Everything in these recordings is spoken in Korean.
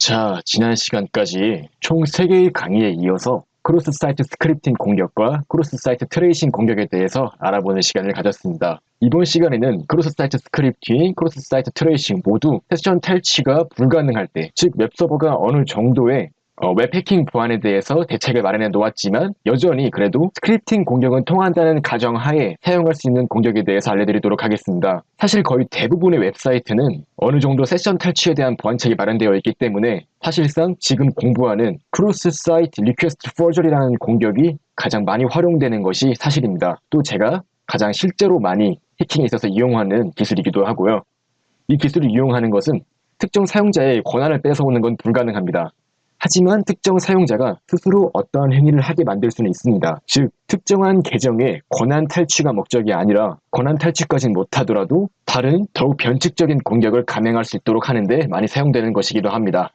자, 지난 시간까지 총 3개의 강의에 이어서 크로스 사이트 스크립팅 공격과 크로스 사이트 트레이싱 공격에 대해서 알아보는 시간을 가졌습니다. 이번 시간에는 크로스 사이트 스크립팅, 크로스 사이트 트레이싱 모두 세션 탈취가 불가능할 때, 즉 웹서버가 어느 정도의 웹 해킹 보안에 대해서 대책을 마련해 놓았지만 여전히 그래도 스크립팅 공격은 통한다는 가정하에 사용할 수 있는 공격에 대해서 알려드리도록 하겠습니다. 사실 거의 대부분의 웹사이트는 어느 정도 세션 탈취에 대한 보안책이 마련되어 있기 때문에 사실상 지금 공부하는 크로스 사이트 리퀘스트 포저리라는 공격이 가장 많이 활용되는 것이 사실입니다. 또 제가 가장 실제로 많이 해킹에 있어서 이용하는 기술이기도 하고요. 이 기술을 이용하는 것은 특정 사용자의 권한을 뺏어오는 건 불가능합니다. 하지만 특정 사용자가 스스로 어떠한 행위를 하게 만들 수는 있습니다. 즉, 특정한 계정의 권한 탈취가 목적이 아니라 권한 탈취까지는 못하더라도 다른 더욱 변칙적인 공격을 감행할 수 있도록 하는데 많이 사용되는 것이기도 합니다.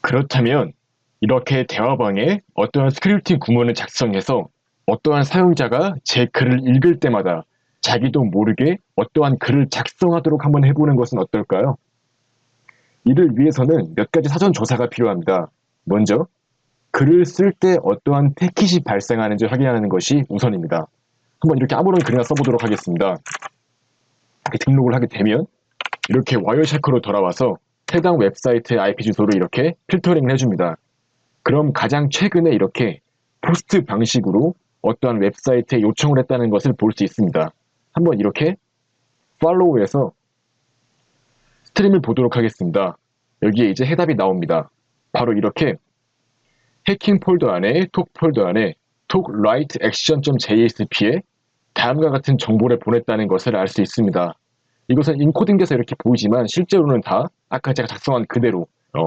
그렇다면 이렇게 대화방에 어떠한 스크립팅 구문을 작성해서 어떠한 사용자가 제 글을 읽을 때마다 자기도 모르게 어떠한 글을 작성하도록 한번 해보는 것은 어떨까요? 이를 위해서는 몇 가지 사전 조사가 필요합니다. 먼저 글을 쓸 때 어떠한 패킷이 발생하는지 확인하는 것이 우선입니다. 한번 이렇게 아무런 글이나 써보도록 하겠습니다. 이렇게 등록을 하게 되면 이렇게 와이어샤크로 돌아와서 해당 웹사이트의 IP 주소를 이렇게 필터링을 해줍니다. 그럼 가장 최근에 이렇게 포스트 방식으로 어떠한 웹사이트에 요청을 했다는 것을 볼 수 있습니다. 한번 이렇게 팔로우해서 스트림을 보도록 하겠습니다. 여기에 이제 해답이 나옵니다. 바로 이렇게 해킹 폴더 안에 톡 폴더 안에 톡 write action.jsp에 다음과 같은 정보를 보냈다는 것을 알 수 있습니다. 이것은 인코딩돼서 이렇게 보이지만 실제로는 다 아까 제가 작성한 그대로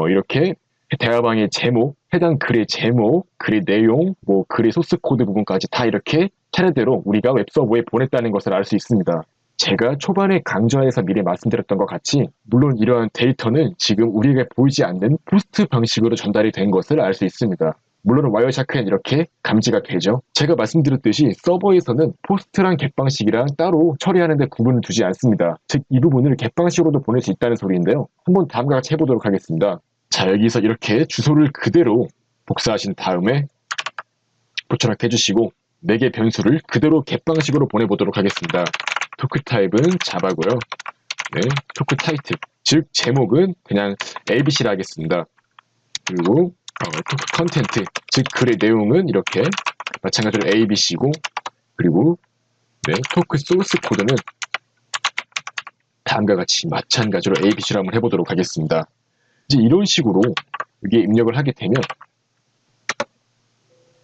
이렇게 대화방의 제목, 해당 글의 제목, 글의 내용, 글의 소스 코드 부분까지 다 이렇게 차례대로 우리가 웹서버에 보냈다는 것을 알 수 있습니다. 제가 초반에 강좌에서 미리 말씀드렸던 것 같이 물론 이러한 데이터는 지금 우리에게 보이지 않는 포스트 방식으로 전달이 된 것을 알 수 있습니다. 물론 와이어샤크엔 이렇게 감지가 되죠. 제가 말씀드렸듯이 서버에서는 포스트랑 겟 방식이랑 따로 처리하는 데 구분을 두지 않습니다. 즉 이 부분을 겟 방식으로도 보낼 수 있다는 소리인데요. 한번 다음과 같이 해보도록 하겠습니다. 자, 여기서 이렇게 주소를 그대로 복사하신 다음에 보철학 해주시고 4개 변수를 그대로 겟 방식으로 보내보도록 하겠습니다. 토크 타입은 자바고요. 네, 토크 타이틀, 즉 제목은 그냥 ABC라 하겠습니다. 그리고 토크 컨텐트, 즉 글의 내용은 이렇게 마찬가지로 ABC고, 그리고 네, 토크 소스 코드는 다음과 같이 마찬가지로 ABC로 한번 해보도록 하겠습니다. 이제 이런 식으로 여기에 입력을 하게 되면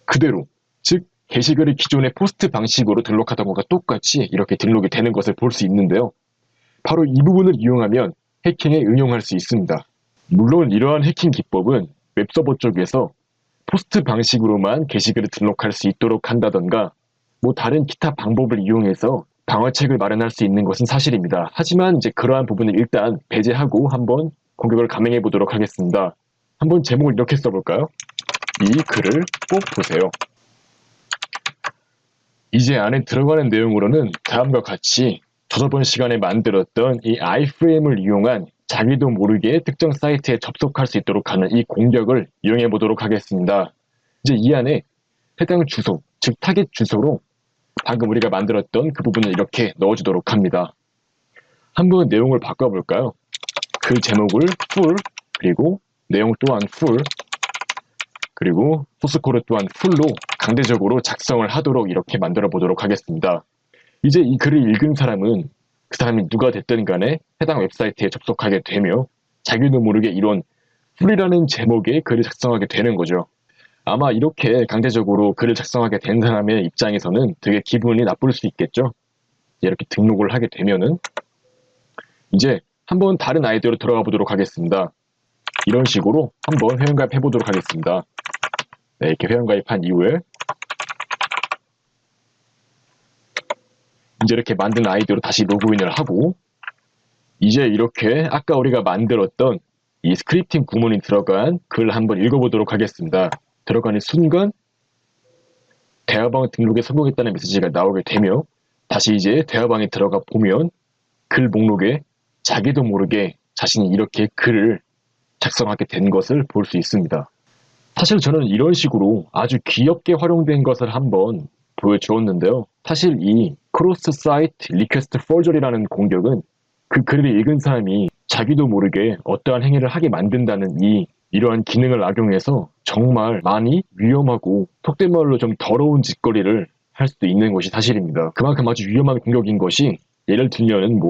그대로, 즉 게시글을 기존의 포스트 방식으로 등록하던 것과 똑같이 이렇게 등록이 되는 것을 볼 수 있는데요. 바로 이 부분을 이용하면 해킹에 응용할 수 있습니다. 물론 이러한 해킹 기법은 웹서버 쪽에서 포스트 방식으로만 게시글을 등록할 수 있도록 한다던가 다른 기타 방법을 이용해서 방어책을 마련할 수 있는 것은 사실입니다. 하지만 이제 그러한 부분을 일단 배제하고 한번 공격을 감행해 보도록 하겠습니다. 한번 제목을 이렇게 써볼까요? 이 글을 꼭 보세요. 이제 안에 들어가는 내용으로는 다음과 같이 저번 시간에 만들었던 이 iframe을 이용한 자기도 모르게 특정 사이트에 접속할 수 있도록 하는 이 공격을 이용해 보도록 하겠습니다. 이제 이 안에 해당 주소, 즉 타겟 주소로 방금 우리가 만들었던 그 부분을 이렇게 넣어주도록 합니다. 한번 내용을 바꿔볼까요? 그 제목을 full, 그리고 내용 또한 full, 그리고 소스 코드 또한 풀로 강제적으로 작성을 하도록 이렇게 만들어 보도록 하겠습니다. 이제 이 글을 읽은 사람은 그 사람이 누가 됐든 간에 해당 웹사이트에 접속하게 되며 자기도 모르게 이런 풀이라는 제목의 글을 작성하게 되는 거죠. 아마 이렇게 강제적으로 글을 작성하게 된 사람의 입장에서는 되게 기분이 나쁠 수 있겠죠. 이렇게 등록을 하게 되면은 이제 한번 다른 아이디어로 들어가 보도록 하겠습니다. 이런 식으로 한번 회원가입 해보도록 하겠습니다. 네, 이렇게 회원가입한 이후에 이제 이렇게 만든 아이디어로 다시 로그인을 하고 이제 이렇게 아까 우리가 만들었던 이 스크립팅 구문이 들어간 글 한번 읽어보도록 하겠습니다. 들어가는 순간 대화방 등록에 성공했다는 메시지가 나오게 되며 다시 이제 대화방에 들어가 보면 글 목록에 자기도 모르게 자신이 이렇게 글을 작성하게 된 것을 볼 수 있습니다. 사실 저는 이런 식으로 아주 귀엽게 활용된 것을 한번 보여주었는데요. 사실 이 크로스 사이트 리퀘스트 포저리라는 공격은 그 글을 읽은 사람이 자기도 모르게 어떠한 행위를 하게 만든다는 이러한 기능을 악용해서 정말 많이 위험하고 속된 말로 좀 더러운 짓거리를 할 수도 있는 것이 사실입니다. 그만큼 아주 위험한 공격인 것이, 예를 들면은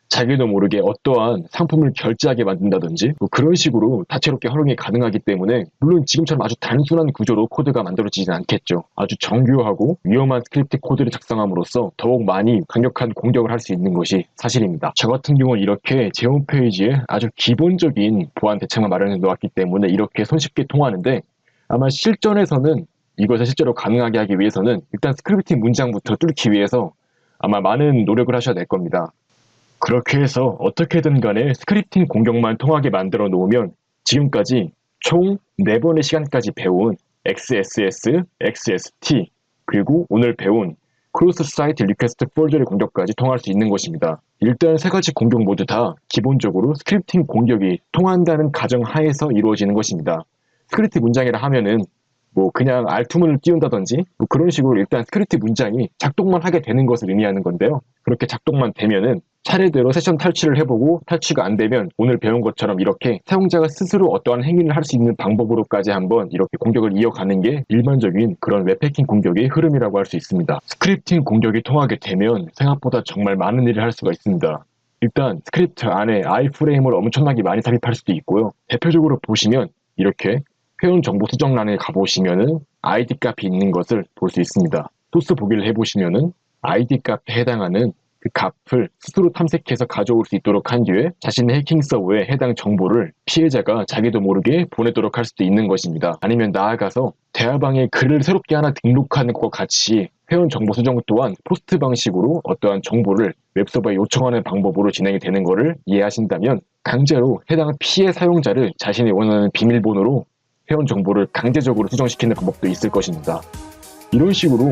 자기도 모르게 어떠한 상품을 결제하게 만든다든지 그런 식으로 다채롭게 활용이 가능하기 때문에, 물론 지금처럼 아주 단순한 구조로 코드가 만들어지진 않겠죠. 아주 정교하고 위험한 스크립트 코드를 작성함으로써 더욱 많이 강력한 공격을 할 수 있는 것이 사실입니다. 저 같은 경우는 이렇게 제 홈페이지에 아주 기본적인 보안 대책만 마련해 놓았기 때문에 이렇게 손쉽게 통하는데, 아마 실전에서는 이것을 실제로 가능하게 하기 위해서는 일단 스크립팅 문장부터 뚫기 위해서 아마 많은 노력을 하셔야 될 겁니다. 그렇게 해서 어떻게든 간에 스크립팅 공격만 통하게 만들어 놓으면 지금까지 총 4번의 시간까지 배운 XSS, XST, 그리고 오늘 배운 크로스 사이트 리퀘스트 포저리 공격까지 통할 수 있는 것입니다. 일단 3가지 공격 모두 다 기본적으로 스크립팅 공격이 통한다는 가정 하에서 이루어지는 것입니다. 스크립트 문장이라 하면은 그냥 알투문을 띄운다든지 그런 식으로 일단 스크립트 문장이 작동만 하게 되는 것을 의미하는 건데요. 그렇게 작동만 되면은 차례대로 세션 탈취를 해보고, 탈취가 안 되면 오늘 배운 것처럼 이렇게 사용자가 스스로 어떠한 행위를 할 수 있는 방법으로까지 한번 이렇게 공격을 이어가는 게 일반적인 그런 웹해킹 공격의 흐름이라고 할 수 있습니다. 스크립팅 공격이 통하게 되면 생각보다 정말 많은 일을 할 수가 있습니다. 일단 스크립트 안에 아이프레임을 엄청나게 많이 삽입할 수도 있고요. 대표적으로 보시면 이렇게 회원 정보 수정란에 가보시면은 ID 값이 있는 것을 볼 수 있습니다. 소스 보기를 해보시면은 ID 값에 해당하는 그 값을 스스로 탐색해서 가져올 수 있도록 한 뒤에 자신의 해킹 서버에 해당 정보를 피해자가 자기도 모르게 보내도록 할 수도 있는 것입니다. 아니면 나아가서 대화방에 글을 새롭게 하나 등록하는 것과 같이 회원 정보 수정 또한 포스트 방식으로 어떠한 정보를 웹서버에 요청하는 방법으로 진행이 되는 것을 이해하신다면, 강제로 해당 피해 사용자를 자신이 원하는 비밀번호로 회원 정보를 강제적으로 수정시키는 방법도 있을 것입니다. 이런 식으로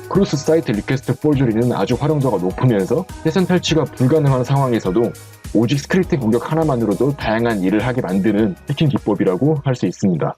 크로스 사이트 리퀘스트 포저리는 아주 활용도가 높으면서 세션 탈취가 불가능한 상황에서도 오직 스크립팅 공격 하나만으로도 다양한 일을 하게 만드는 해킹 기법이라고 할 수 있습니다.